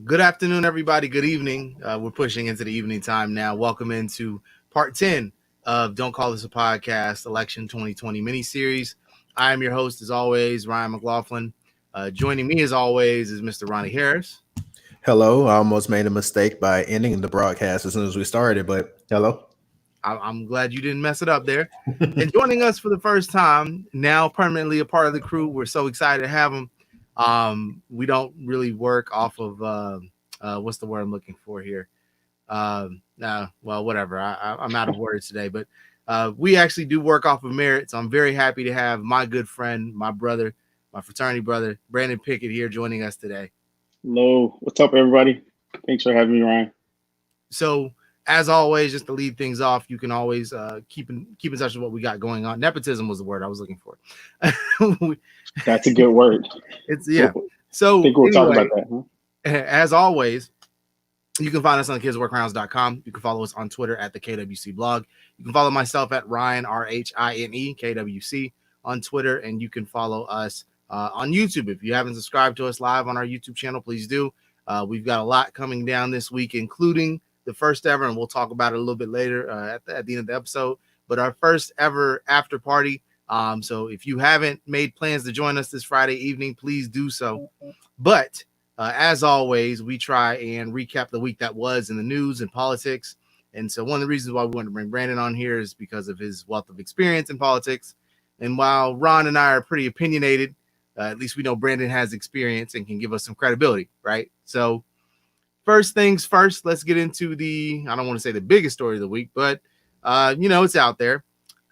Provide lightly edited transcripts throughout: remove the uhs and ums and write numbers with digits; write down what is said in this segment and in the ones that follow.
Good afternoon, everybody. Good evening. We're pushing into the evening time now. Welcome into part 10 of Don't Call This a Podcast Election 2020 mini-series. I am your host, as always, Ryan McLaughlin. Joining me, as always, is Mr. Ronnie Harris. Hello. I almost made a mistake by ending the broadcast as soon as we started, but hello. I'm glad you didn't mess it up there. And joining us for the first time, now permanently a part of the crew, we're so excited to have him. We don't really work off of, what's the word I'm looking for here? No, well, whatever. I'm out of words today, but we actually do work off of merit. So I'm very happy to have my good friend, my brother, my fraternity brother, Brandon Pickett here joining us today. Hello, what's up, everybody? Thanks for having me, Ryan. So, as always, just to lead things off, you can always keep in touch with what we got going on. Nepotism was the word I was looking for. That's a good word. It's yeah. I So think we'll talk anyway, about that. as always, you can find us on kidsworkrowns.com. You can follow us on Twitter at the KWC blog. You can follow myself at Ryan, RHINE, KWC on Twitter. And you can follow us on YouTube. If you haven't subscribed to us live on our YouTube channel, please do. We've got a lot coming down this week, including the first ever, and we'll talk about it a little bit later at the end of the episode, but our first ever after party. So if you haven't made plans to join us this Friday evening, please do so. But as always, we try and recap the week that was in the news and politics. And so one of the reasons why we wanted to bring Brandon on here is because of his wealth of experience in politics. And while Ron and I are pretty opinionated, at least we know Brandon has experience and can give us some credibility, right? So first things first, let's get into I don't want to say the biggest story of the week, but it's out there.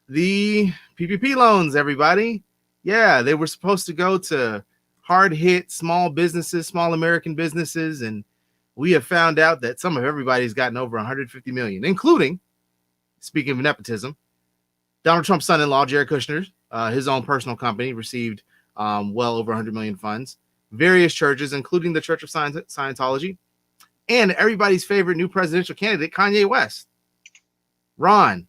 The PPP loans, everybody. Yeah, they were supposed to go to hard hit small businesses, small American businesses. And we have found out that some of everybody's gotten over 150 million, including, speaking of nepotism, Donald Trump's son-in-law, Jared Kushner, his own personal company received well over 100 million funds. Various churches, including the Church of Scientology, and everybody's favorite new presidential candidate, Kanye West. Ron,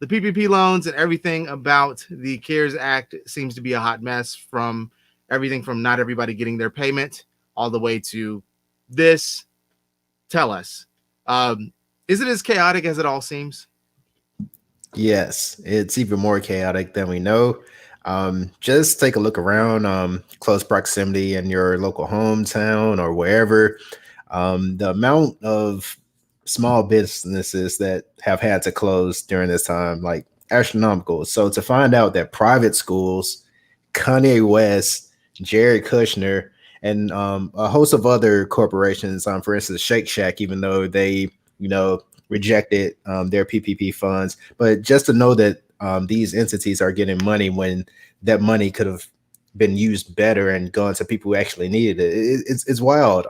the PPP loans and everything about the CARES Act seems to be a hot mess, from everything from not everybody getting their payment all the way to this. Tell us, is it as chaotic as it all seems? Yes, it's even more chaotic than we know. Just take a look around, close proximity in your local hometown or wherever. The amount of small businesses that have had to close during this time, like astronomical. So to find out that private schools, Kanye West, Jared Kushner, and a host of other corporations, for instance, Shake Shack, even though they, rejected their PPP funds, but just to know that these entities are getting money when that money could have been used better and gone to people who actually needed it. It's wild.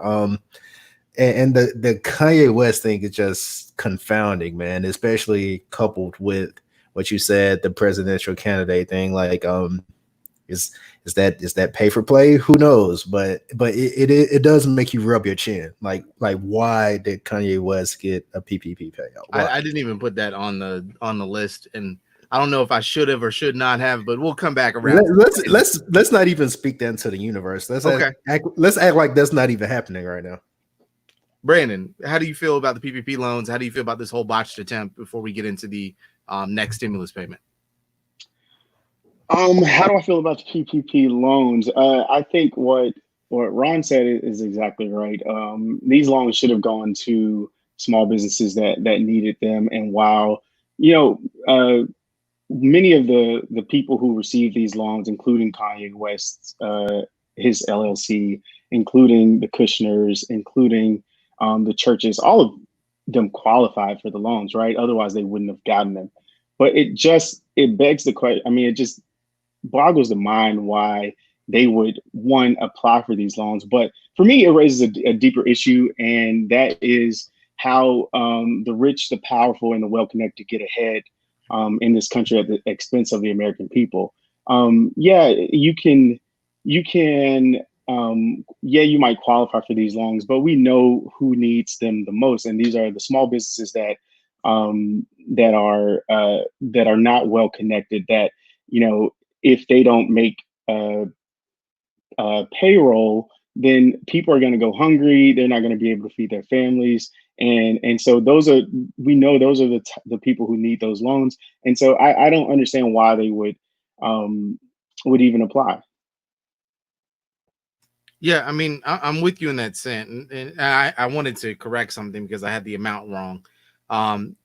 And the Kanye West thing is just confounding, man, especially coupled with what you said, the presidential candidate thing. Like, is that pay for play? Who knows? But it does make you rub your chin. Like why did Kanye West get a PPP payout? I didn't even put that on the list, and I don't know if I should have or should not have, but we'll come back around. Let's not even speak that into the universe. Let's act like that's not even happening right now. Brandon, how do you feel about the PPP loans? How do you feel about this whole botched attempt before we get into the next stimulus payment? How do I feel about the PPP loans? I think what Ron said is exactly right. These loans should have gone to small businesses that needed them. And while many of the people who received these loans, including Kanye West, his LLC, including the Kushners, including the churches, all of them qualified for the loans, right? Otherwise, they wouldn't have gotten them. But it begs the question. I mean, it just boggles the mind why they would, one, apply for these loans. But for me, it raises a deeper issue, and that is how the rich, the powerful, and the well-connected get ahead in this country at the expense of the American people. You might qualify for these loans, but we know who needs them the most, and these are the small businesses that are not well connected. That if they don't make payroll, then people are going to go hungry. They're not going to be able to feed their families. And so we know those are the people who need those loans. And so I don't understand why they would even apply. Yeah, I mean, I'm with you in that sense, and I wanted to correct something because I had the amount wrong.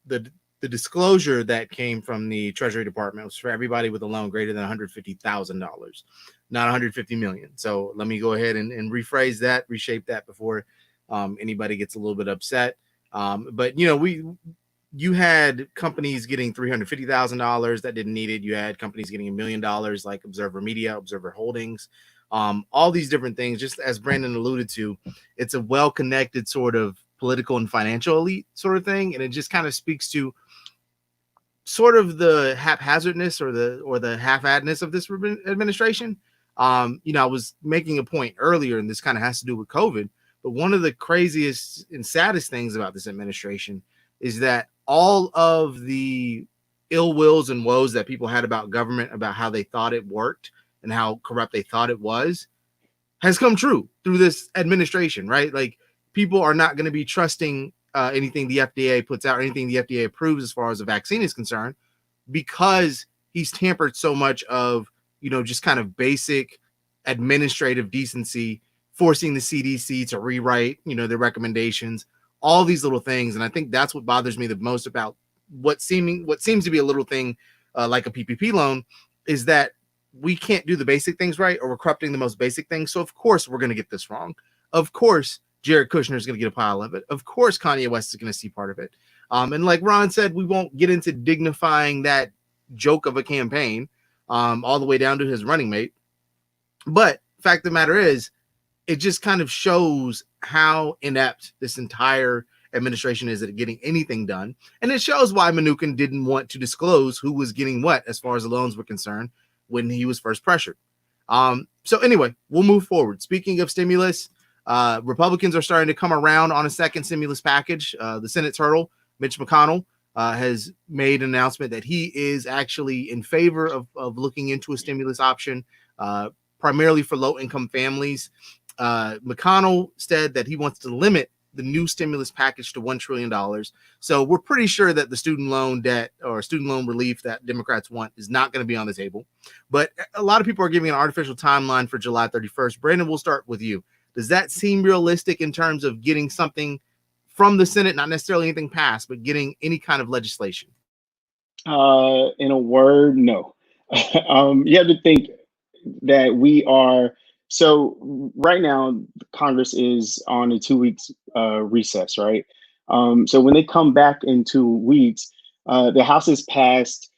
The disclosure that came from the Treasury Department was for everybody with a loan greater than $150,000, not 150 million. So let me go ahead and rephrase that, reshape that before anybody gets a little bit upset. But you had companies getting $350,000 that didn't need it. You had companies getting $1 million, like Observer Media, Observer Holdings. All these different things, just as Brandon alluded to, it's a well-connected sort of political and financial elite sort of thing. And it just kind of speaks to sort of the haphazardness or the half-addedness of this administration. I was making a point earlier, and this kind of has to do with COVID, but one of the craziest and saddest things about this administration is that all of the ill wills and woes that people had about government, about how they thought it worked and how corrupt they thought it was, has come true through this administration, right? Like, people are not going to be trusting anything the FDA puts out, or anything the FDA approves as far as the vaccine is concerned, because he's tampered so much of, just kind of basic administrative decency, forcing the CDC to rewrite, their recommendations, all these little things. And I think that's what bothers me the most about what seems to be a little thing like a PPP loan, is that we can't do the basic things right, or we're corrupting the most basic things. So of course we're going to get this wrong. Of course, Jared Kushner is going to get a pile of it. Of course, Kanye West is going to see part of it. And like Ron said, we won't get into dignifying that joke of a campaign all the way down to his running mate. But fact of the matter is, it just kind of shows how inept this entire administration is at getting anything done. And it shows why Mnuchin didn't want to disclose who was getting what as far as the loans were concerned when he was first pressured. So anyway, we'll move forward. Speaking of stimulus, Republicans are starting to come around on a second stimulus package. The Senate turtle, Mitch McConnell, has made an announcement that he is actually in favor of looking into a stimulus option, primarily for low-income families. McConnell said that he wants to limit the new stimulus package to $1 trillion. So we're pretty sure that the student loan debt or student loan relief that Democrats want is not going to be on the table. But a lot of people are giving an artificial timeline for July 31st. Brandon, we'll start with you. Does that seem realistic in terms of getting something from the Senate, not necessarily anything passed, but getting any kind of legislation? In a word, no. You have to think that we are. So right now, Congress is on a 2 weeks recess, right? So when they come back in 2 weeks, the House has passed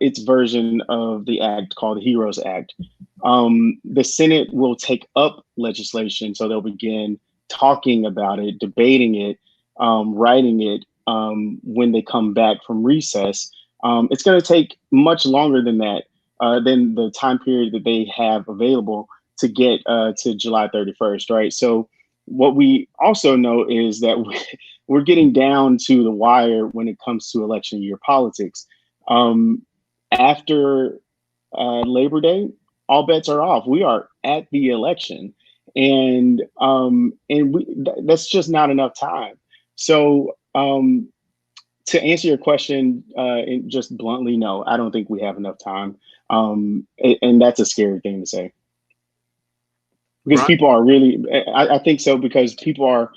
its version of the act called the HEROES Act. The Senate will take up legislation, so they'll begin talking about it, debating it, writing it when they come back from recess. It's going to take much longer than that, than the time period that they have available to get to July 31st, right? So what we also know is that we're getting down to the wire when it comes to election year politics. After Labor Day, all bets are off. We are at the election, and that's just not enough time. So to answer your question, just bluntly, no, I don't think we have enough time, and that's a scary thing to say. Because Right. people are really, I think so, because people are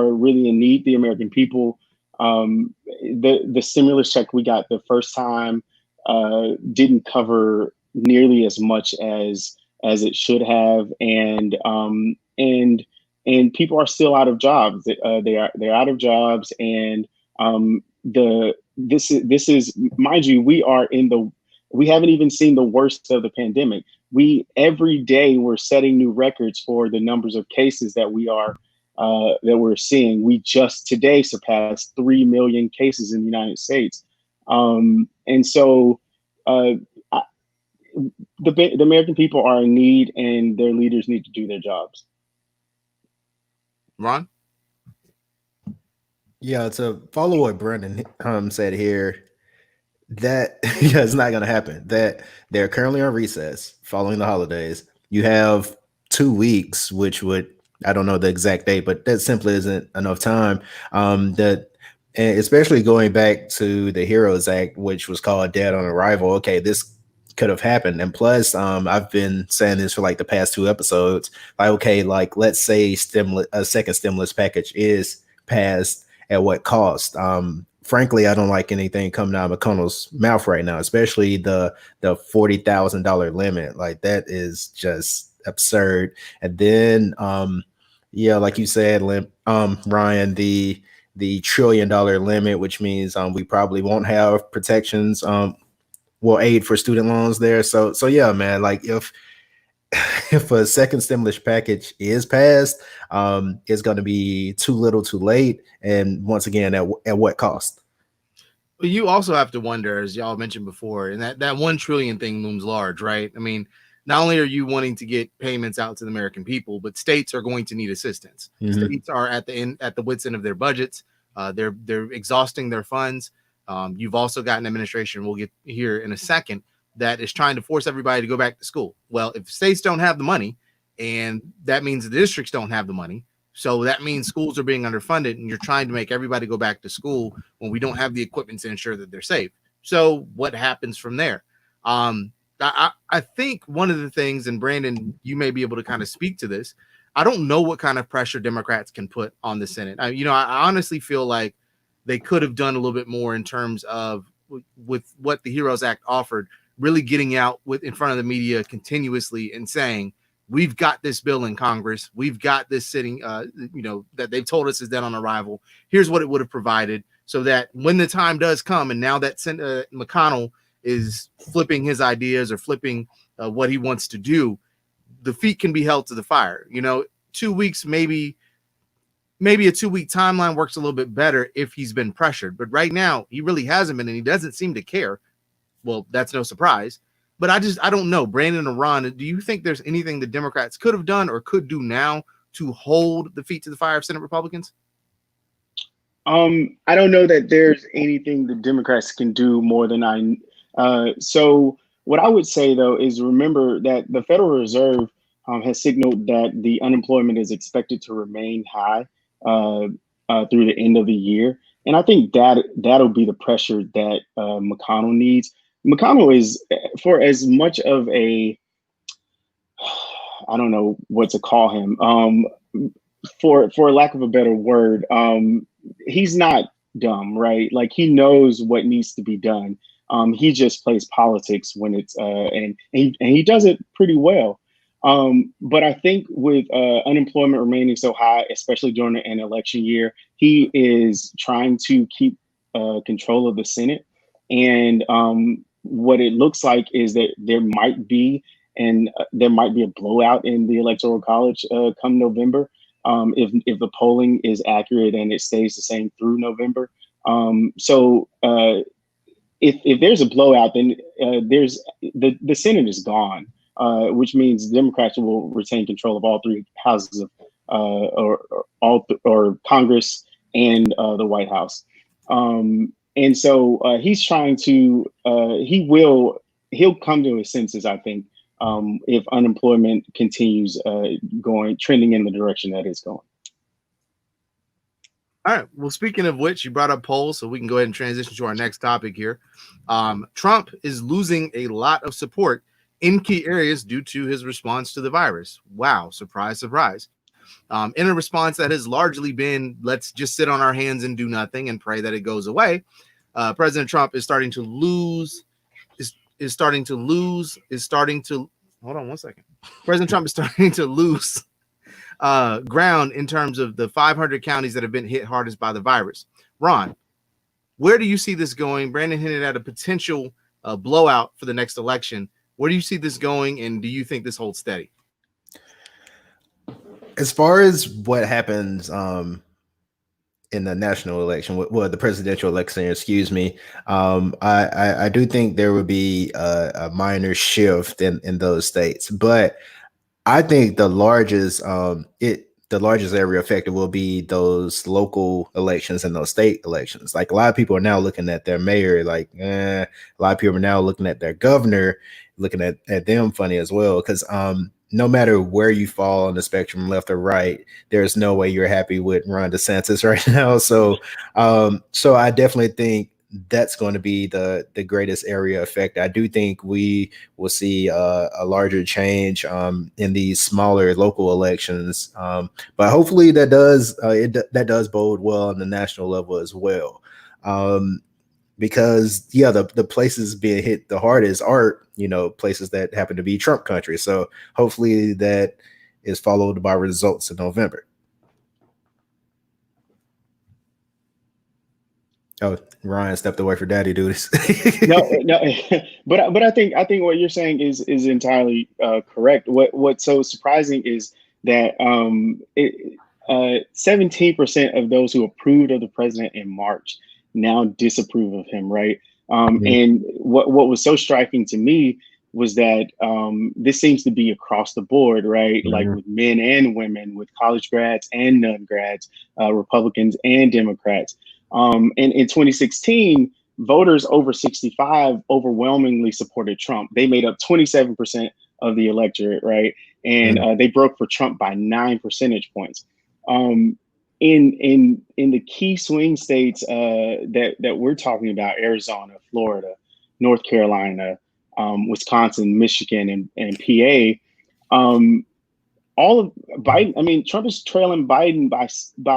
really in need. The American people, the stimulus check we got the first time didn't cover nearly as much as it should have, and people are still out of jobs. They're out of jobs, and this is, mind you, we haven't even seen the worst of the pandemic. Every day we're setting new records for the numbers of cases that we're seeing. We just today surpassed 3 million cases in the United States. And so the American people are in need, and their leaders need to do their jobs. Ron? Yeah, to follow what Brendan said here, that it's not going to happen. That they're currently on recess following the holidays. You have 2 weeks, which would I don't know the exact date, but that simply isn't enough time. That and especially going back to the Heroes Act, which was called Dead on Arrival. Okay, this could have happened. And plus, I've been saying this for like the past two episodes. Like, okay, like let's say a second stimulus package is passed, at what cost? Frankly, I don't like anything coming out of McConnell's mouth right now, especially the $40,000 limit. Like that is just absurd. And then, yeah, like you said, Ryan, the $1 trillion limit, which means we probably won't have protections. Well, aid for student loans there. So yeah, man. Like if if a second stimulus package is passed, it's going to be too little, too late, and once again, at what cost? But you also have to wonder, as y'all mentioned before, and that 1 trillion thing looms large, right? I mean, not only are you wanting to get payments out to the American people, but states are going to need assistance. Mhm. States are at the wits end of their budgets. They're exhausting their funds. You've also got an administration, we'll get here in a second, that is trying to force everybody to go back to school. Well, if states don't have the money, and that means the districts don't have the money, so that means schools are being underfunded, and you're trying to make everybody go back to school when we don't have the equipment to ensure that they're safe. So what happens from there? I think one of the things, and Brandon, you may be able to kind of speak to this. I don't know what kind of pressure Democrats can put on the Senate. I honestly feel like they could have done a little bit more in terms of with what the Heroes Act offered, really getting out in front of the media continuously and saying, we've got this bill in Congress. We've got this sitting, that they've told us is dead on arrival. Here's what it would have provided, so that when the time does come, and now that McConnell is flipping his ideas or flipping what he wants to do, the feet can be held to the fire. 2 weeks, maybe a 2-week timeline works a little bit better if he's been pressured. But right now, he really hasn't been, and he doesn't seem to care. Well, that's no surprise. But I don't know. Brandon and Ron, do you think there's anything the Democrats could have done or could do now to hold the feet to the fire of Senate Republicans? I don't know that there's anything the Democrats can do more than so what I would say, though, is remember that the Federal Reserve has signaled that the unemployment is expected to remain high through the end of the year. And I think that'll be the pressure that McConnell needs. McConnell is, for as much of a, I don't know what to call him, for lack of a better word, he's not dumb, right? Like he knows what needs to be done. He just plays politics when it's and he does it pretty well. But I think with unemployment remaining so high, especially during an election year, he is trying to keep control of the Senate. And what it looks like is that there might be a blowout in the Electoral College come November, if the polling is accurate and it stays the same through November. If there's a blowout, then there's the Senate is gone. Which means Democrats will retain control of all three houses or Congress and the White House. And so he's trying to he'll come to his senses, I think, if unemployment continues trending in the direction that it's going. All right. Well, speaking of which, you brought up polls, so we can go ahead and transition to our next topic here. Trump is losing a lot of support in key areas due to his response to the virus. Wow. Surprise, surprise. In a response that has largely been, let's just sit on our hands and do nothing and pray that it goes away. President Trump is starting to lose. Hold on one second. President Trump is starting to lose ground in terms of the 500 counties that have been hit hardest by the virus. Ron, where do you see this going? Brandon hinted at a potential blowout for the next election. Where do you see this going, and do you think this holds steady? As far as what happens in the national election, well, the presidential election, excuse me, I do think there would be a minor shift in those states, but I think the largest area affected will be those local elections and those state elections. Like a lot of people are now looking at their mayor, a lot of people are now looking at their governor, looking at them funny as well. Because no matter where you fall on the spectrum, left or right, there's no way you're happy with Ron DeSantis right now. So, so I definitely think that's going to be the greatest area effect. I do think we will see a larger change in these smaller local elections, but hopefully that does bode well on the national level as well. Because the places being hit the hardest are places that happen to be Trump country. So hopefully that is followed by results in November. Oh, Ryan stepped away for daddy duties. No, but I think what you're saying is entirely correct. What's so surprising is that 17% of those who approved of the president in March now disapprove of him, right? And what was so striking to me was that this seems to be across the board, right? Like with men and women, with college grads and non-grads, Republicans and Democrats. And in 2016, voters over 65 overwhelmingly supported Trump. They made up 27% of the electorate, right? And they broke for Trump by 9 percentage points. In the key swing states that we're talking about, Arizona, Florida, North Carolina, Wisconsin, Michigan, and PA, all of Biden, I mean, Trump is trailing Biden by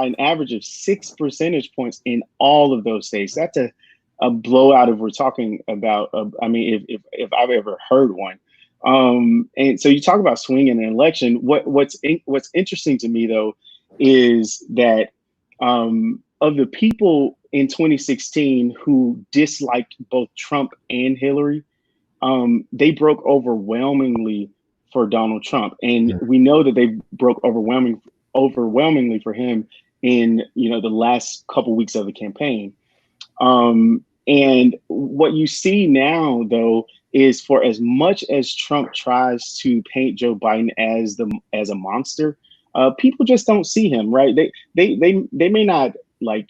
an average of 6 percentage points in all of those states. That's a blowout if we're talking about, I mean, if I've ever heard one. And so you talk about swinging an election. What's interesting to me, though, is that of the people in 2016 who disliked both Trump and Hillary, they broke overwhelmingly for Donald Trump, and we know that they broke overwhelmingly for him in the last couple weeks of the campaign. And what you see now, though, is for as much as Trump tries to paint Joe Biden as a monster, people just don't see him, right? They may not like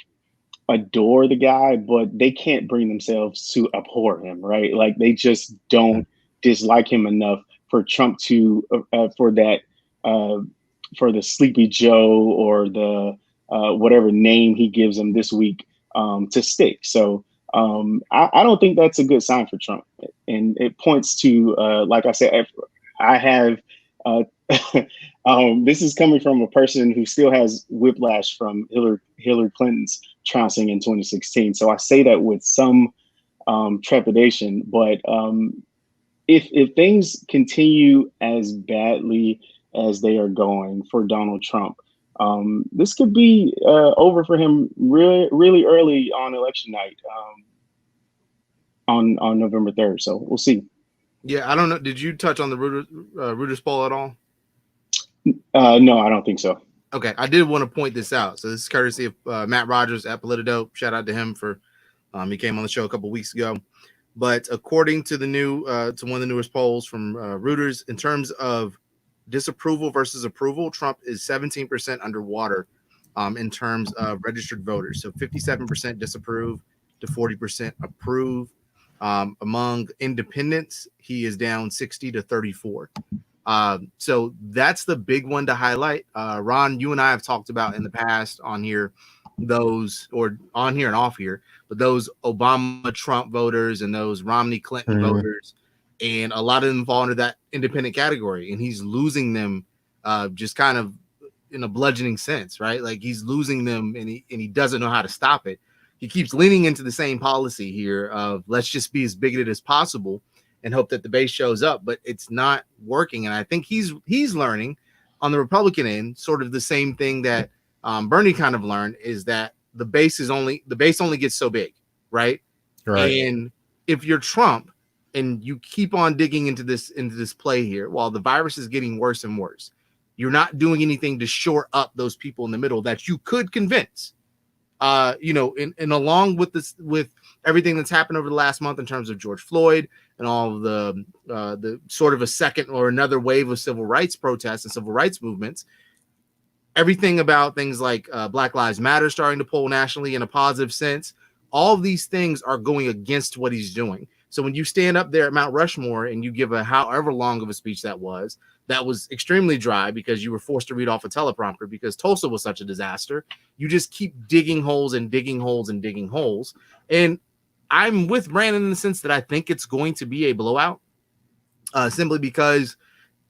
adore the guy, but they can't bring themselves to abhor him, right? Like they just don't dislike him enough for Trump to for the Sleepy Joe or the whatever name he gives him this week to stick. So I don't think that's a good sign for Trump, and it points to like I said, I have this is coming from a person who still has whiplash from Hillary Clinton's trouncing in 2016. So I say that with some trepidation, but if things continue as badly as they are going for Donald Trump, this could be over for him really, really early on election night on November 3rd. So we'll see. Yeah, I don't know. Did you touch on the Reuters poll at all? No, I don't think so. Okay, I did want to point this out. So this is courtesy of Matt Rogers at Politidope. Shout out to him for he came on the show a couple weeks ago. But according to the new to one of the newest polls from Reuters, in terms of disapproval versus approval, Trump is 17% underwater in terms of registered voters. So 57% disapprove to 40% approve. Among independents, he is down 60 to 34. So that's the big one to highlight. Ron, you and I have talked about in the past on here, or on here and off here, but those Obama Trump voters and those Romney Clinton voters, and a lot of them fall into that independent category, and he's losing them just kind of in a bludgeoning sense, right? Like he's losing them and he doesn't know how to stop it. He keeps leaning into the same policy here of let's just be as bigoted as possible and hope that the base shows up, but it's not working. And I think he's learning on the Republican end, sort of the same thing that Bernie kind of learned, is that the base only gets so big, right? And if you're Trump and you keep on digging into this play here, while the virus is getting worse and worse, you're not doing anything to shore up those people in the middle that you could convince. And along with this, with everything that's happened over the last month in terms of George Floyd and all of the sort of a second or another wave of civil rights protests and civil rights movements, everything about things like Black Lives Matter starting to pull nationally in a positive sense, all of these things are going against what he's doing. So when you stand up there at Mount Rushmore and you give a however long of a speech that was, that was extremely dry because you were forced to read off a teleprompter because Tulsa was such a disaster. You just keep digging holes and digging holes and digging holes. And I'm with Brandon in the sense that I think it's going to be a blowout, simply because,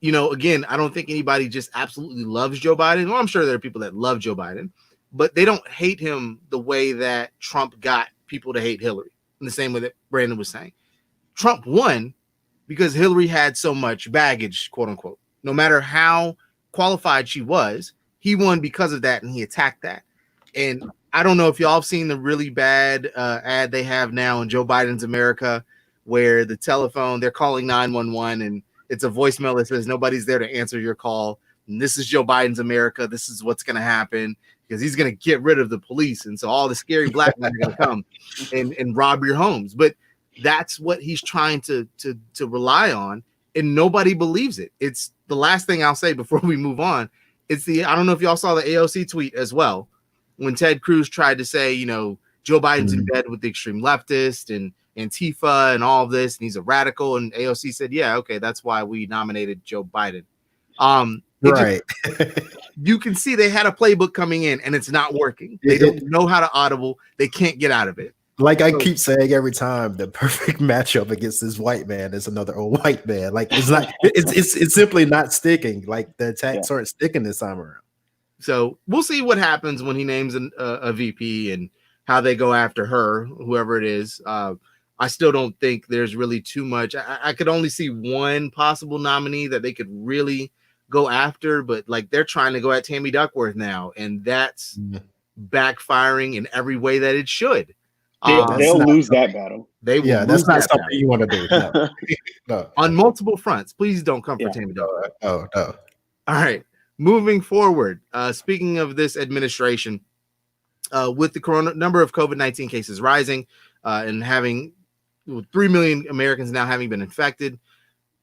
again, I don't think anybody just absolutely loves Joe Biden. Well, I'm sure there are people that love Joe Biden, but they don't hate him the way that Trump got people to hate Hillary, in the same way that Brandon was saying. Trump won because Hillary had so much baggage, quote unquote. No matter how qualified she was, he won because of that, and he attacked that. And I don't know if y'all have seen the really bad ad they have now in Joe Biden's America, where the telephone, they're calling 911, and it's a voicemail that says nobody's there to answer your call. And this is Joe Biden's America. This is what's going to happen because he's going to get rid of the police. And so all the scary black men are going to come and rob your homes. But that's what he's trying to rely on, and nobody believes it. It's the last thing I'll say before we move on. I don't know if y'all saw the AOC tweet as well, when Ted Cruz tried to say, Joe Biden's in bed with the extreme leftist and Antifa and all of this, and he's a radical. And AOC said, yeah, okay, that's why we nominated Joe Biden. Right. You can see they had a playbook coming in, and it's not working. They don't know how to audible. They can't get out of it. Like I keep saying every time, the perfect matchup against this white man is another old white man. Like it's not, it's simply not sticking. Like the attacks aren't sticking this time around. So we'll see what happens when he names a VP and how they go after her, whoever it is. I still don't think there's really too much. I could only see one possible nominee that they could really go after, but like they're trying to go at Tammy Duckworth now, and that's backfiring in every way that it should. They'll lose that battle. They will. Yeah, that's not something you want to do. No. No. On multiple fronts. Please don't come for Tammy Duckworth. Oh. All right. Moving forward, speaking of this administration, with the number of COVID-19 cases rising and having 3 million Americans now having been infected,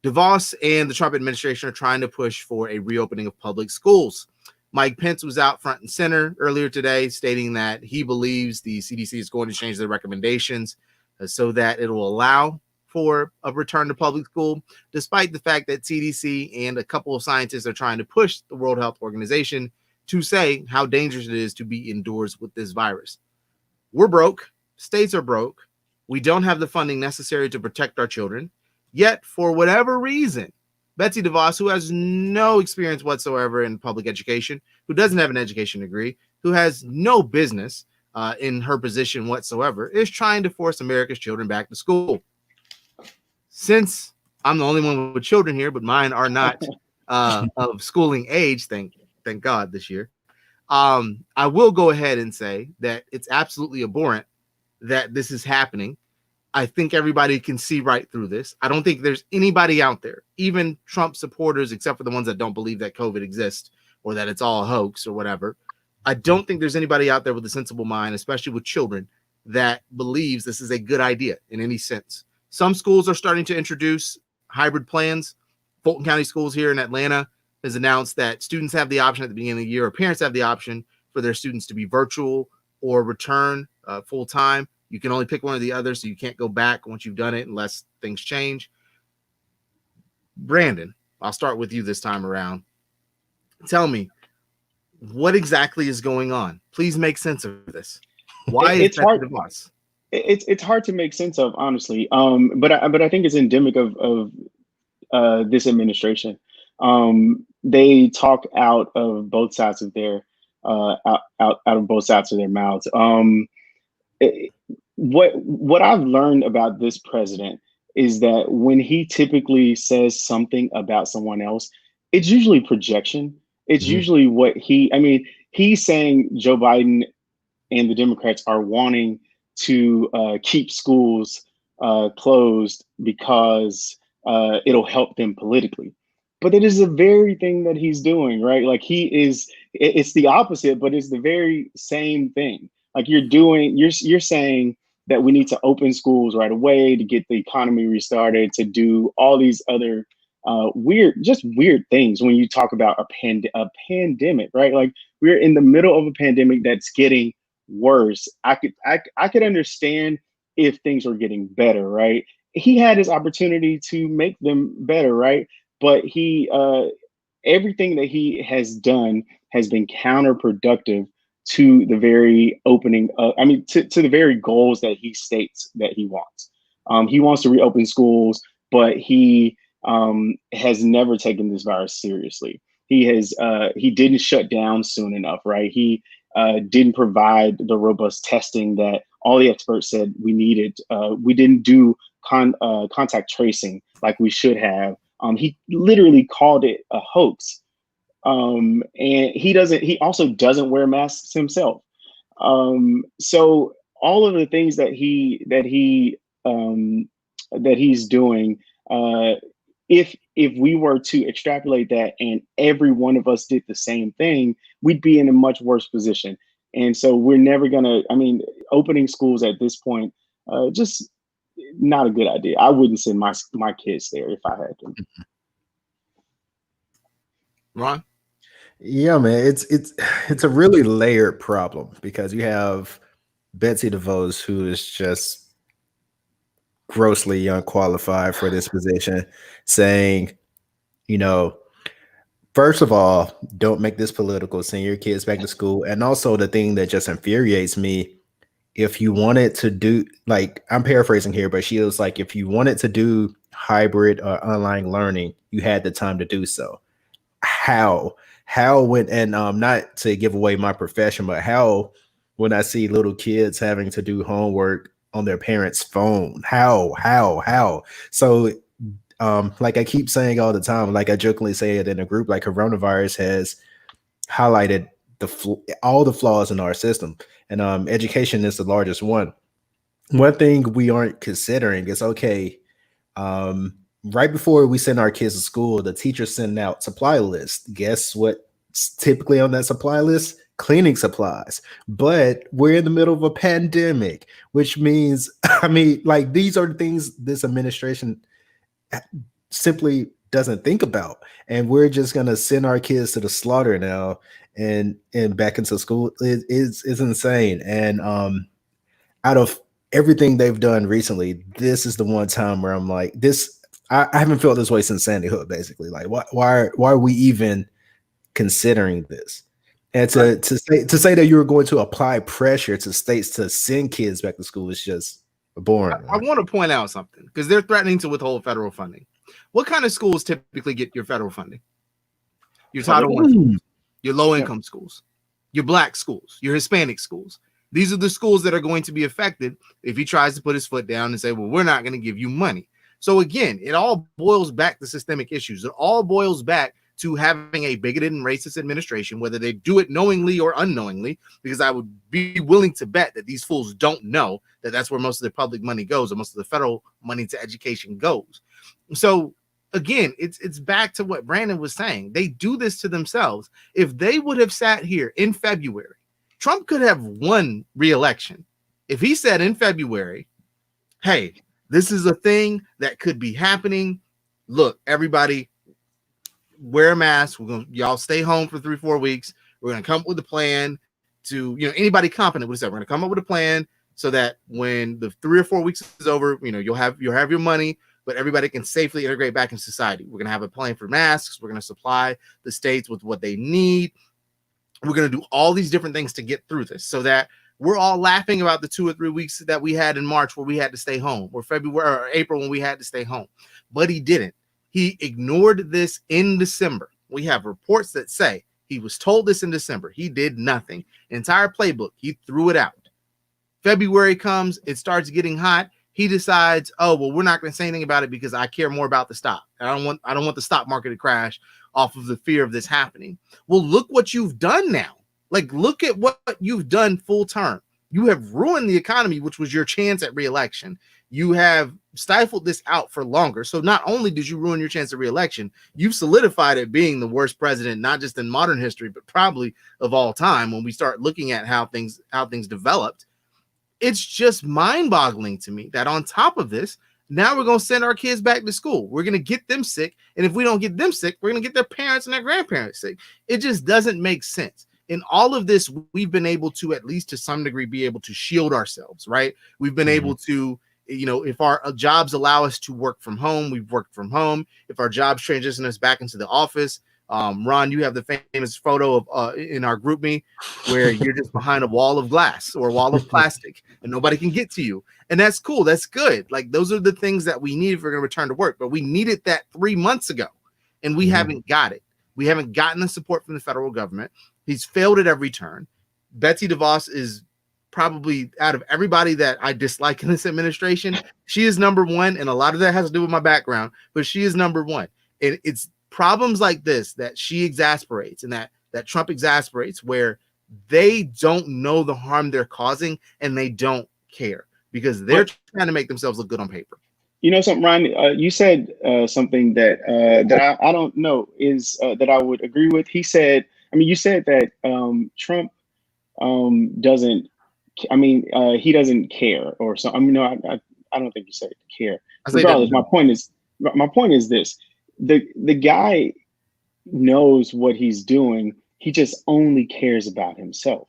DeVos and the Trump administration are trying to push for a reopening of public schools. Mike Pence was out front and center earlier today, stating that he believes the CDC is going to change their recommendations so that it will allow for a return to public school, despite the fact that CDC and a couple of scientists are trying to push the World Health Organization to say how dangerous it is to be indoors with this virus. We're broke. States are broke. We don't have the funding necessary to protect our children. Yet, for whatever reason, Betsy DeVos, who has no experience whatsoever in public education, who doesn't have an education degree, who has no business in her position whatsoever, is trying to force America's children back to school. Since I'm the only one with children here, but mine are not of schooling age, thank God this year, I will go ahead and say that it's absolutely abhorrent that this is happening. I think everybody can see right through this. I don't think there's anybody out there, even Trump supporters, except for the ones that don't believe that COVID exists or that it's all a hoax or whatever. I don't think there's anybody out there with a sensible mind, especially with children, that believes this is a good idea in any sense. Some schools are starting to introduce hybrid plans. Fulton County Schools here in Atlanta has announced that students have the option at the beginning of the year, or parents have the option for their students to be virtual or return full time. You can only pick one or the other, so you can't go back once you've done it unless things change. Brandon, I'll start with you this time around. Tell me, what exactly is going on? Please make sense of this. Why is that hard? It's hard to make sense of, honestly. But I think it's endemic of this administration. They talk out of both sides of their out of both sides of their mouths. What I've learned about this president is that when he typically says something about someone else, it's usually projection. It's usually what he's saying Joe Biden and the Democrats are wanting to keep schools closed because it'll help them politically. But it is the very thing that he's doing, right? Like it's the opposite, but it's the very same thing. Like you're saying that we need to open schools right away to get the economy restarted, to do all these other weird things when you talk about a pandemic, right? Like we're in the middle of a pandemic that's getting worse. I could understand if things were getting better, right? He had his opportunity to make them better, right? But he everything that he has done has been counterproductive to the very opening to the very goals that he states that he wants. He wants to reopen schools, but he has never taken this virus seriously. He didn't shut down soon enough, right? He didn't provide the robust testing that all the experts said we needed. We didn't do contact tracing like we should have. He literally called it a hoax. And he also doesn't wear masks himself. So all of the things that he's doing, if we were to extrapolate that and every one of us did the same thing, we'd be in a much worse position. And so we're never gonna, opening schools at this point, just not a good idea. I wouldn't send my kids there if I had to. Ron? Yeah, man, it's a really layered problem because you have Betsy DeVos, who is just grossly unqualified for this position, saying, first of all, don't make this political, send your kids back to school. And also the thing that just infuriates me, if you wanted to do, like, I'm paraphrasing here, but she was like, if you wanted to do hybrid or online learning, you had the time to do so. How when, and not to give away my profession, but how when I see little kids having to do homework on their parents' phone, how? So like I keep saying all the time, like I jokingly say it in a group, like coronavirus has highlighted all the flaws in our system, and education is the largest one. One thing we aren't considering is, okay, right before we send our kids to school, the teachers send out supply lists. Guess what's typically on that supply list? Cleaning supplies. But we're in the middle of a pandemic, which means, like, these are the things this administration simply doesn't think about. And we're just going to send our kids to the slaughter now and back into school. It's insane. And out of everything they've done recently, this is the one time where I'm like, I haven't felt this way since Sandy Hook, basically. Like, why are we even considering this? And to say that you're going to apply pressure to states to send kids back to school is just boring. I want to point out something, because they're threatening to withhold federal funding. What kind of schools typically get your federal funding? Your Title I schools, your low-income schools, your Black schools, your Hispanic schools. These are the schools that are going to be affected if he tries to put his foot down and say, well, we're not going to give you money. So again, it all boils back to systemic issues. It all boils back to having a bigoted and racist administration, whether they do it knowingly or unknowingly, because I would be willing to bet that these fools don't know that that's where most of the public money goes, or most of the federal money to education goes. So again, it's back to what Brandon was saying. They do this to themselves. If they would have sat here in February, Trump could have won re-election. If he said in February, hey, this is a thing that could be happening. Look, everybody, wear a mask. Y'all stay home for 3-4 weeks. We're going to come up with a plan to, anybody competent would have said, we're going to come up with a plan so that when the 3 or 4 weeks is over, you'll have your money, but everybody can safely integrate back in society. We're going to have a plan for masks. We're going to supply the states with what they need. We're going to do all these different things to get through this, so that we're all laughing about the 2 or 3 weeks that we had in March where we had to stay home, or February or April when we had to stay home. But he didn't. He ignored this in December. We have reports that say he was told this in December. He did nothing. Entire playbook, he threw it out. February comes, it starts getting hot. He decides, oh, well, we're not going to say anything about it because I care more about the stock. I don't want the stock market to crash off of the fear of this happening. Well, look what you've done now. Like, look at what you've done full term. You have ruined the economy, which was your chance at re-election. You have stifled this out for longer. So not only did you ruin your chance at re-election, you've solidified it being the worst president, not just in modern history, but probably of all time. When we start looking at how things developed, it's just mind-boggling to me that on top of this, now we're going to send our kids back to school. We're going to get them sick. And if we don't get them sick, we're going to get their parents and their grandparents sick. It just doesn't make sense. In all of this, we've been able to, at least to some degree, be able to shield ourselves, right? We've been able to, if our jobs allow us to work from home, we've worked from home. If our jobs transition us back into the office, Ron, you have the famous photo of in our group me where you're just behind a wall of glass or a wall of plastic and nobody can get to you. And that's cool. That's good. Like those are the things that we need if we're going to return to work. But we needed that 3 months ago and we haven't got it. We haven't gotten the support from the federal government. He's failed at every turn. Betsy DeVos is probably, out of everybody that I dislike in this administration, she is number one. And a lot of that has to do with my background, but she is number one. And it's problems like this that she exasperates and that Trump exasperates, where they don't know the harm they're causing and they don't care because they're trying to make themselves look good on paper. You know something, Ryan? You said something that I don't know is that I would agree with. He said, I mean, you said that Trump doesn't. I mean, he doesn't care or so. I mean, no, I don't think you said care. Regardless, my point is this: the guy knows what he's doing. He just only cares about himself,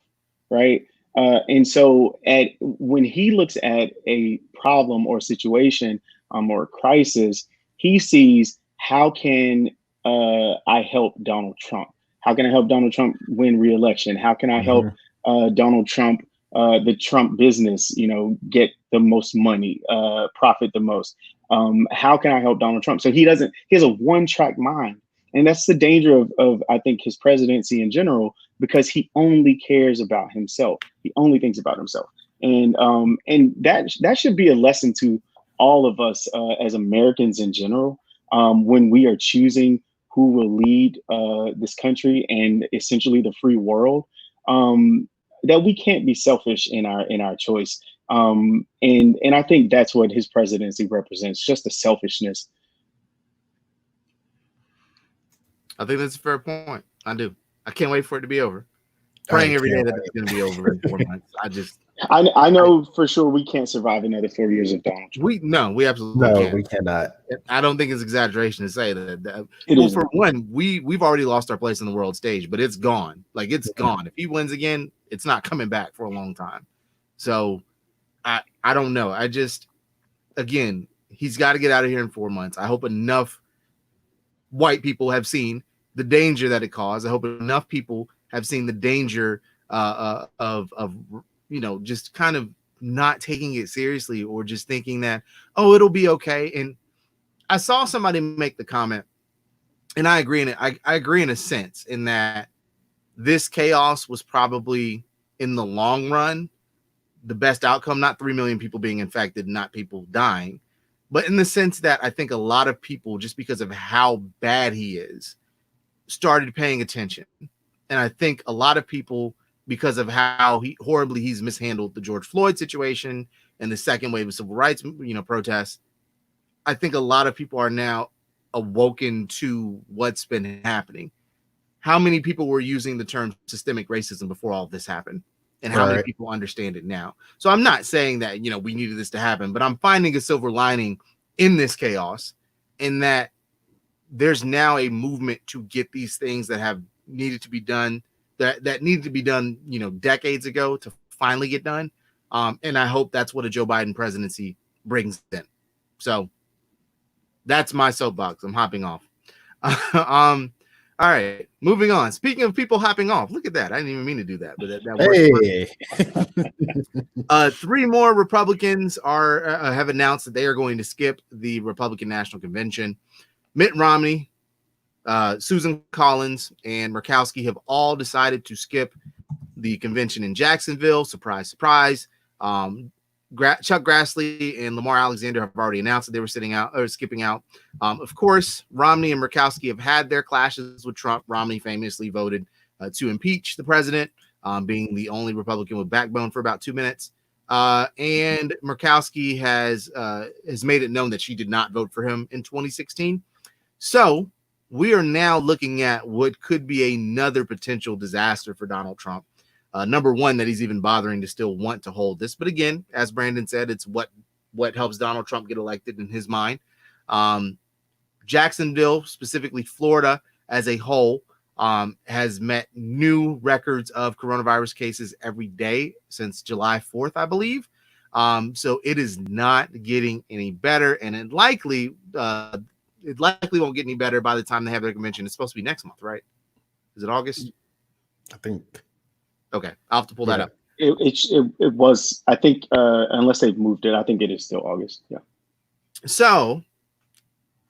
right? And so when he looks at a problem or situation or a crisis, he sees, how can I help Donald Trump? How can I help Donald Trump win re-election? How can I help Donald Trump, the Trump business, get the most money, profit the most? How can I help Donald Trump? So he has a one-track mind. And that's the danger of I think, his presidency in general, because he only cares about himself. He only thinks about himself. And that should be a lesson to all of us as Americans in general, when we are choosing who will lead this country and essentially the free world, that we can't be selfish in our choice. And I think that's what his presidency represents, just the selfishness. I think that's a fair point. I do. I can't wait for it to be over. Praying every day that it's going to be over in 4 months. I know for sure we can't survive another 4 years of Donald Trump. We absolutely can't. We cannot. I don't think it's exaggeration to say that. For one, we've already lost our place in the world stage, but it's gone. Like it's gone. If he wins again, it's not coming back for a long time. So I don't know. Again, he's got to get out of here in 4 months. I hope enough white people have seen the danger that it caused. I hope enough people have seen the danger of just kind of not taking it seriously or just thinking that, oh, it'll be okay. And I saw somebody make the comment, and I agree in it. I agree in a sense in that this chaos was probably in the long run the best outcome, not 3 million people being infected, not people dying, but in the sense that I think a lot of people, just because of how bad he is, started paying attention. And I think a lot of people, because of how horribly he's mishandled the George Floyd situation and the second wave of civil rights, protests, I think a lot of people are now awoken to what's been happening. How many people were using the term systemic racism before all this happened? And how many people understand it now? So I'm not saying that, we needed this to happen, but I'm finding a silver lining in this chaos, in that there's now a movement to get these things that have needed to be done, that needed to be done, decades ago, to finally get done. And I hope that's what a Joe Biden presidency brings in. So that's my soapbox. I'm hopping off. All right, moving on. Speaking of people hopping off, look at that. I didn't even mean to do that, but that works. 3 more Republicans have announced that they are going to skip the Republican National Convention. Mitt Romney, Susan Collins, and Murkowski have all decided to skip the convention in Jacksonville. Surprise, surprise. Chuck Grassley and Lamar Alexander have already announced that they were skipping out. Of course, Romney and Murkowski have had their clashes with Trump. Romney famously voted to impeach the president, being the only Republican with backbone for about 2 minutes. And Murkowski has made it known that she did not vote for him in 2016. So we are now looking at what could be another potential disaster for Donald Trump. Number one, that he's even bothering to still want to hold this. But again, as Brandon said, it's what helps Donald Trump get elected in his mind. Jacksonville, specifically Florida as a whole, has met new records of coronavirus cases every day since July 4th, I believe. So it is not getting any better. And it likely, it likely won't get any better by the time they have their convention. It's supposed to be next month, right? Is it August? I think. Okay, I'll have to pull that up. It was, I think, unless they've moved it, I think it is still August. Yeah. So,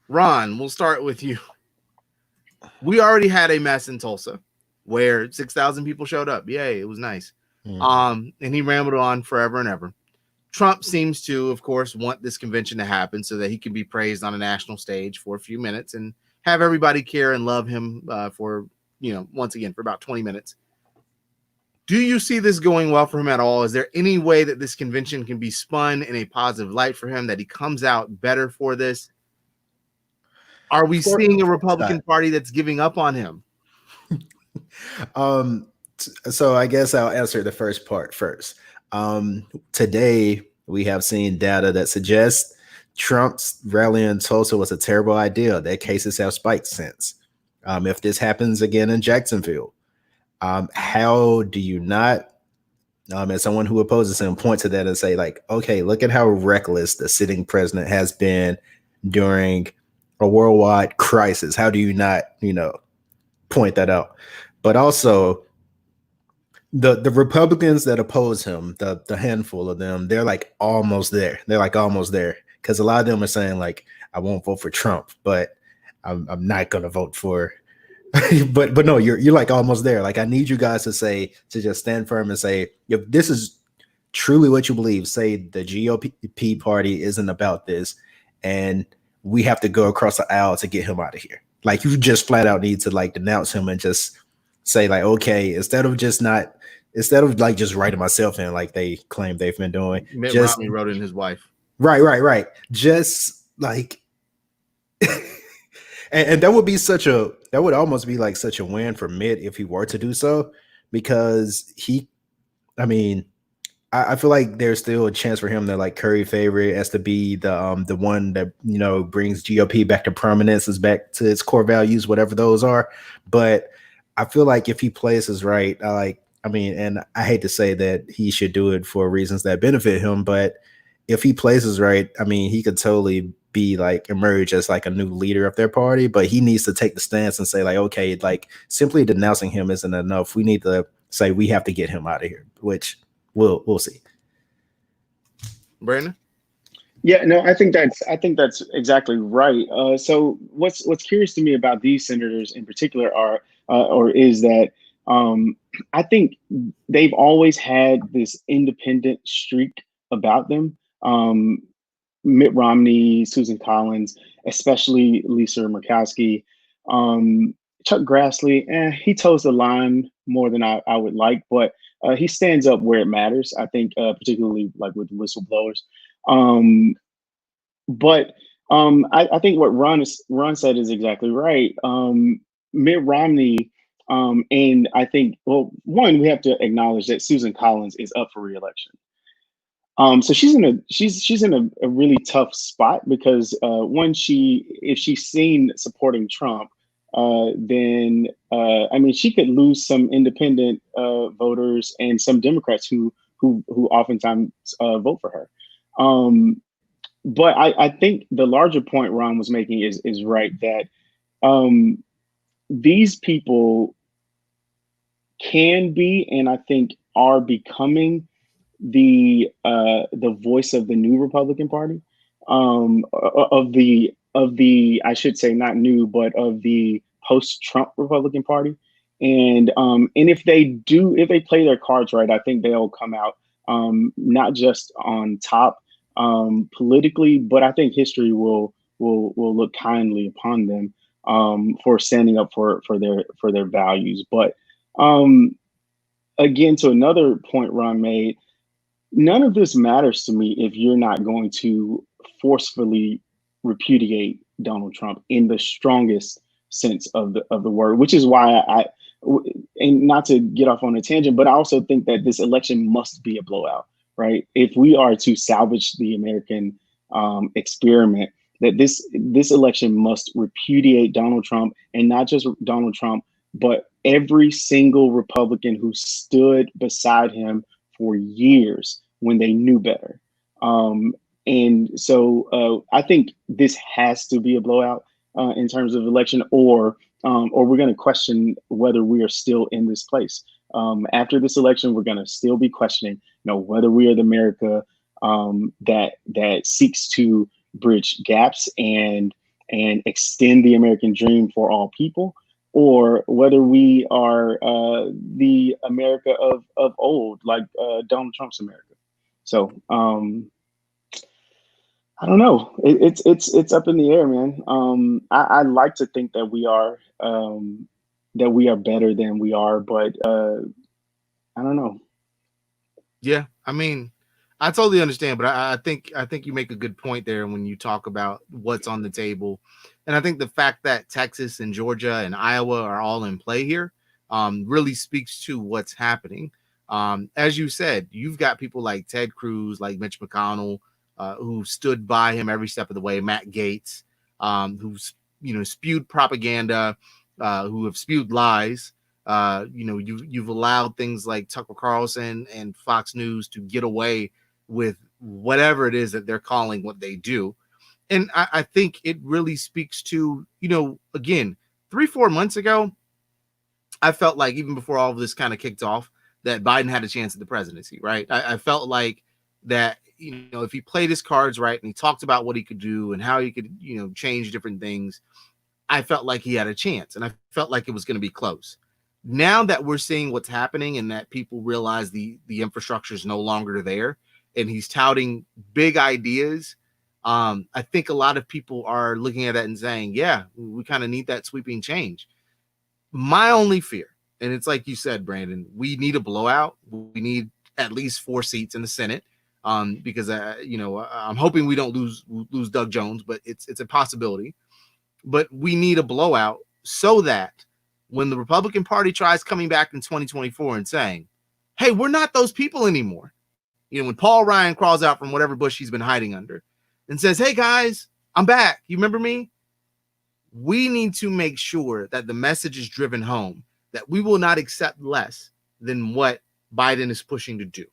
Ron, we'll start with you. We already had a mess in Tulsa where 6,000 people showed up. Yay, it was nice. And he rambled on forever and ever. Trump seems to, of course, want this convention to happen so that he can be praised on a national stage for a few minutes and have everybody care and love him for, once again, for about 20 minutes. Do you see this going well for him at all? Is there any way that this convention can be spun in a positive light for him, that he comes out better for this? Are we seeing a Republican Party that's giving up on him? So I guess I'll answer the first part first. Today, we have seen data that suggests Trump's rally in Tulsa was a terrible idea. Their cases have spiked since. If this happens again in Jacksonville, how do you not, as someone who opposes him, point to that and say, like, okay, look at how reckless the sitting president has been during a worldwide crisis? How do you not, point that out? But also, the Republicans that oppose him, the handful of them, they're like almost there. Because a lot of them are saying, like, I won't vote for Trump, but I'm not gonna vote for. but no, you're like almost there. Like, I need you guys to just stand firm and say, if this is truly what you believe, say the GOP party isn't about this, and we have to go across the aisle to get him out of here. Like, you just flat out need to like denounce him and just say, like, okay, instead of just writing myself in like they claim they've been doing. Mitt Romney wrote in his wife. Right. Just like, and that would almost be like such a win for Mitt if he were to do so, because I feel like there's still a chance for him to like curry favor as to be the one that brings GOP back to prominence, is back to its core values, whatever those are. But I feel like if he plays this right, and I hate to say that he should do it for reasons that benefit him, but if he plays this right, he could totally be like emerge as like a new leader of their party. But he needs to take the stance and say, like, okay, like simply denouncing him isn't enough. We need to say we have to get him out of here, which we'll see. Brandon? Yeah, no, I think that's exactly right. So what's curious to me about these senators in particular is that I think they've always had this independent streak about them. Mitt Romney, Susan Collins, especially Lisa Murkowski, Chuck Grassley, he toes the line more than I would like, but he stands up where it matters. I think, particularly like with whistleblowers. But I think what Ron said is exactly right. Mitt Romney, and I think, well, one, we have to acknowledge that Susan Collins is up for re-election. So she's in a really tough spot because if she's seen supporting Trump, then she could lose some independent voters and some Democrats who oftentimes vote for her. But I think the larger point Ron was making is right, that these people can be, and I think are becoming, the voice of the new Republican Party, of the I should say not new, but of the post-Trump Republican Party. And if they play their cards right, I think they'll come out not just on top politically, but I think history will look kindly upon them for standing up for their values. But again, to another point Ron made, none of this matters to me if you're not going to forcefully repudiate Donald Trump in the strongest sense of the word, which is why and not to get off on a tangent, but I also think that this election must be a blowout, right? If we are to salvage the American experiment, that this election must repudiate Donald Trump, and not just Donald Trump, but every single Republican who stood beside him for years when they knew better. And so I think this has to be a blowout. in terms of election, or we're going to question whether we are still in this place. After this election, we're going to still be questioning, whether we are the America that seeks to bridge gaps and extend the American dream for all people, or whether we are the America of old, like Donald Trump's America. So I don't know. It's up in the air, man. I like to think that we are better than we are, but I don't know. Yeah, I mean, I totally understand, but I think you make a good point there when you talk about what's on the table, and I think the fact that Texas and Georgia and Iowa are all in play here really speaks to what's happening. As you said, you've got people like Ted Cruz, like Mitch McConnell, who stood by him every step of the way. Matt Gaetz, who's spewed propaganda, who have spewed lies. You've allowed things like Tucker Carlson and Fox News to get away with whatever it is that they're calling what they do. And I think it really speaks to, again, 3-4 months ago, I felt like even before all of this kind of kicked off, that Biden had a chance at the presidency, right? I felt like that, if he played his cards right and he talked about what he could do and how he could, change different things, I felt like he had a chance, and I felt like it was going to be close. Now that we're seeing what's happening and that people realize the infrastructure is no longer there and he's touting big ideas, I think a lot of people are looking at it and saying, yeah, we kind of need that sweeping change. My only fear, and it's like you said, Brandon, we need a blowout. We need at least 4 seats in the Senate, because I'm hoping we don't lose Doug Jones, but it's a possibility. But we need a blowout so that when the Republican Party tries coming back in 2024 and saying, hey, we're not those people anymore. When Paul Ryan crawls out from whatever bush he's been hiding under and says, hey, guys, I'm back. You remember me? We need to make sure that the message is driven home that we will not accept less than what Biden is pushing to do.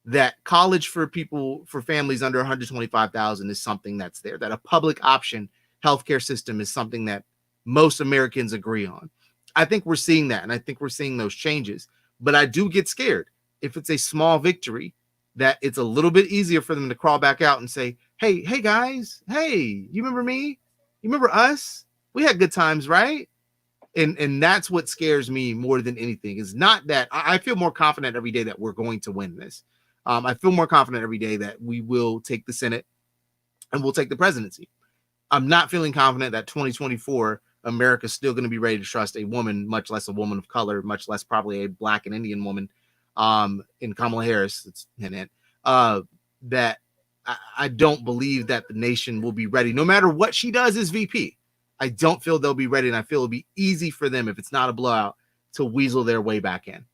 That college for people, for families under 125,000 is something that's there. That a public option healthcare system is something that most Americans agree on. I think we're seeing that, and I think we're seeing those changes. But I do get scared if it's a small victory, that it's a little bit easier for them to crawl back out and say, hey guys, hey, you remember me? You remember us? We had good times, right? And that's what scares me more than anything, is not that I feel more confident every day that we're going to win this. I feel more confident every day that we will take the Senate and we'll take the presidency. I'm not feeling confident that 2024 America's still going to be ready to trust a woman, much less a woman of color, much less probably a Black and Indian woman, in Kamala Harris. It's that I don't believe that the nation will be ready, no matter what she does as VP. I don't feel they'll be ready, and I feel it'll be easy for them, if it's not a blowout, to weasel their way back in.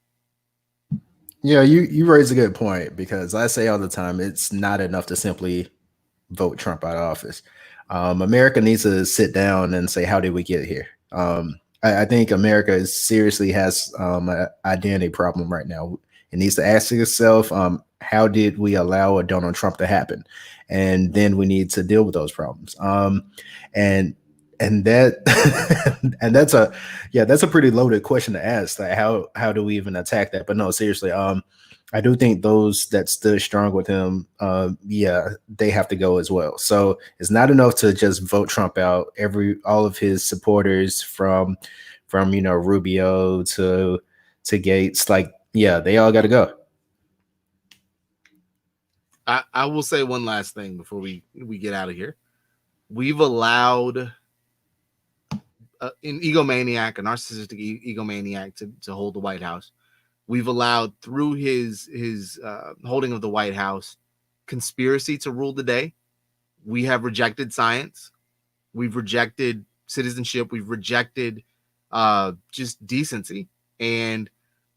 Yeah, you raise a good point, because I say all the time, it's not enough to simply vote Trump out of office. America needs to sit down and say, how did we get here? I think America seriously has an identity problem right now. It needs to ask itself, how did we allow a Donald Trump to happen? And then we need to deal with those problems. And that and that's a pretty loaded question to ask. Like, how do we even attack that? But no, seriously, I do think those that stood strong with him, they have to go as well. So it's not enough to just vote Trump out. All of his supporters, from Rubio to Gates, they all got to go. I will say one last thing before we get out of here. We've allowed an egomaniac, a narcissistic egomaniac, to hold the White House. We've allowed, through his holding of the White House, conspiracy to rule the day. We have rejected science. We've rejected citizenship. We've rejected just decency. And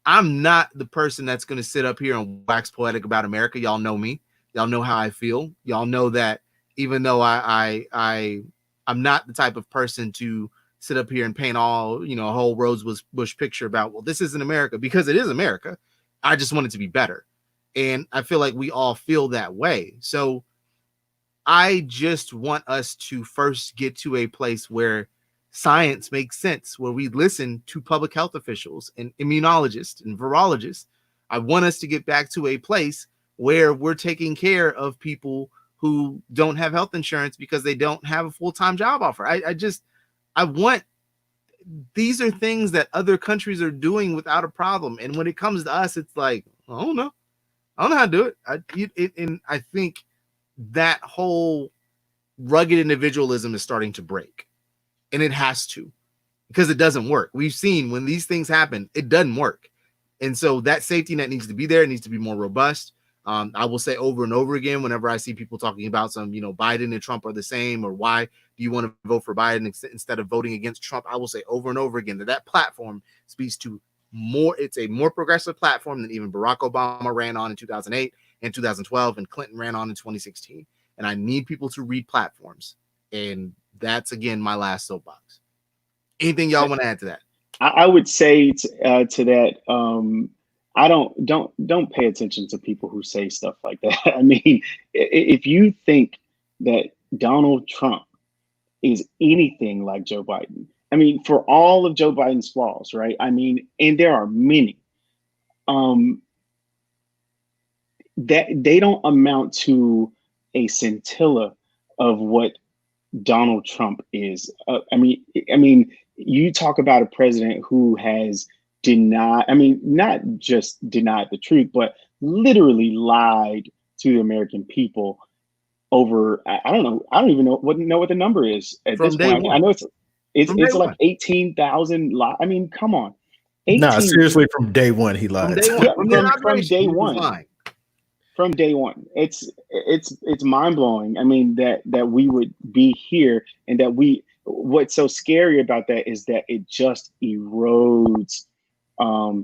I'm not the person that's going to sit up here and wax poetic about America. Y'all know me. Y'all know how I feel. Y'all know that even though I'm not the type of person to sit up here and paint all, a whole Rosebush picture about, well, this isn't America, because it is America. I just want it to be better. And I feel like we all feel that way. So I just want us to first get to a place where science makes sense, where we listen to public health officials and immunologists and virologists. I want us to get back to a place where we're taking care of people who don't have health insurance because they don't have a full-time job offer. I want, these are things that other countries are doing without a problem. And when it comes to us, it's like, I don't know how to do it. And I think that whole rugged individualism is starting to break, and it has to, because it doesn't work. We've seen when these things happen, it doesn't work. And so that safety net needs to be there. It needs to be more robust. I will say over and over again, whenever I see people talking about some, Biden and Trump are the same, or why do you want to vote for Biden instead of voting against Trump? I will say over and over again that platform speaks to more. It's a more progressive platform than even Barack Obama ran on in 2008 and 2012, and Clinton ran on in 2016. And I need people to read platforms. And that's, again, my last soapbox. Anything y'all want to add to that? I would say to that, I don't pay attention to people who say stuff like that. I mean, if you think that Donald Trump is anything like Joe Biden, I mean, for all of Joe Biden's flaws, right? I mean, and there are many, that they don't amount to a scintilla of what Donald Trump is. I mean, you talk about a president who has denied, not just denied the truth, but literally lied to the American people over, I don't even know what the number is at this point. I know it's like 18,000 lies. I mean, come on. No, seriously, from day one he lied. From day one. From day one, it's mind blowing. I mean, that we would be here, and that what's so scary about that is that it just erodes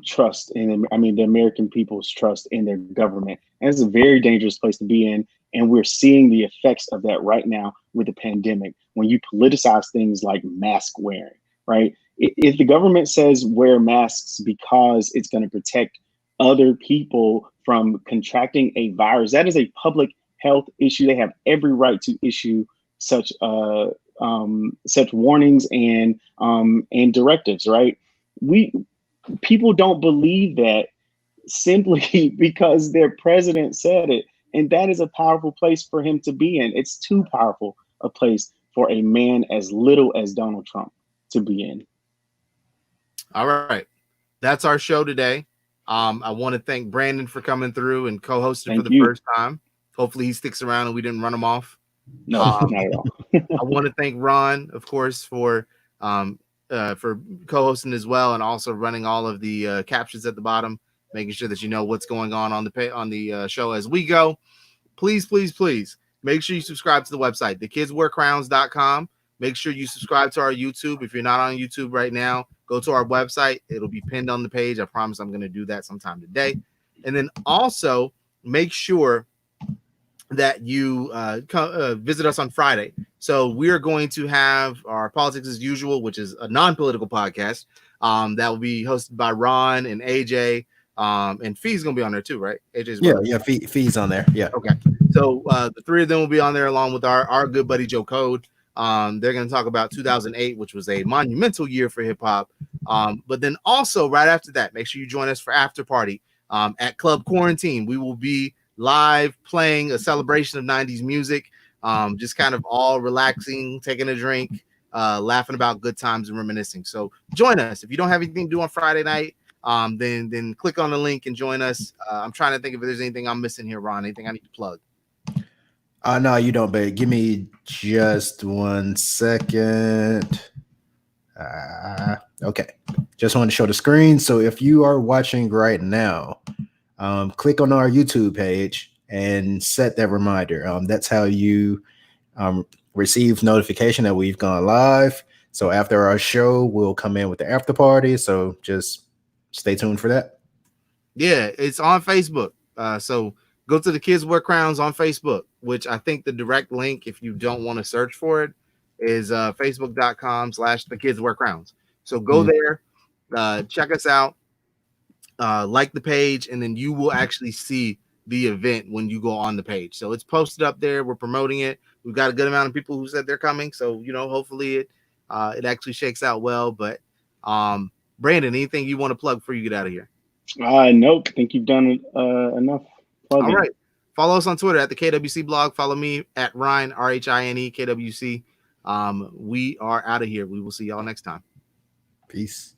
trust in, the American people's trust in their government. And it's a very dangerous place to be in. And we're seeing the effects of that right now with the pandemic, when you politicize things like mask wearing, right? If the government says wear masks because it's going to protect other people from contracting a virus, that is a public health issue. They have every right to issue such warnings and directives, right? People don't believe that simply because their president said it, and that is a powerful place for him to be in. It's too powerful a place for a man as little as Donald Trump to be in. All right, that's our show today. I want to thank Brandon for coming through and co-hosting for the first time. Hopefully he sticks around and we didn't run him off. No, not at all. I want to thank Ron, of course, for co-hosting as well, and also running all of the captions at the bottom, making sure that you know what's going on the show as we go. Please, please, please make sure you subscribe to the website, thekidswearcrowns.com. Make sure you subscribe to our YouTube. If you're not on YouTube right now, go to our website. It'll be pinned on the page. I promise I'm going to do that sometime today. And then also make sure that you visit us on Friday. So we are going to have our Politics as Usual, which is a non-political podcast that will be hosted by Ron and AJ. And Fee's going to be on there too, right? AJ's Fee's on there. Yeah. Okay. So the three of them will be on there along with our good buddy Joe Code. They're going to talk about 2008, which was a monumental year for hip hop. But then also right after that, make sure you join us for After Party at Club Quarantine. We will be live playing a celebration of 90s music, just kind of all relaxing, taking a drink, laughing about good times and reminiscing. So join us. If you don't have anything to do on Friday night, then click on the link and join us. I'm trying to think if there's anything I'm missing here, Ron. Anything I need to plug? No, you don't, babe. Give me just 1 second. Okay. Just want to show the screen. So if you are watching right now, click on our YouTube page and set that reminder. That's how you receive notification that we've gone live. So after our show, we'll come in with the after party. So just stay tuned for that. Yeah, it's on Facebook. So go to the Kids Wear Crowns on Facebook, which I think the direct link, if you don't want to search for it, is facebook.com/the Kids Wear Crowns. So go there, check us out, like the page, and then you will actually see the event when you go on the page. So it's posted up there. We're promoting it. We've got a good amount of people who said they're coming. So, hopefully it actually shakes out well. But Brandon, anything you want to plug before you get out of here? Nope. I think you've done enough plugging. All right. Follow us on Twitter at the KWC blog. Follow me at Ryan, RHINE, KWC. We are out of here. We will see y'all next time. Peace.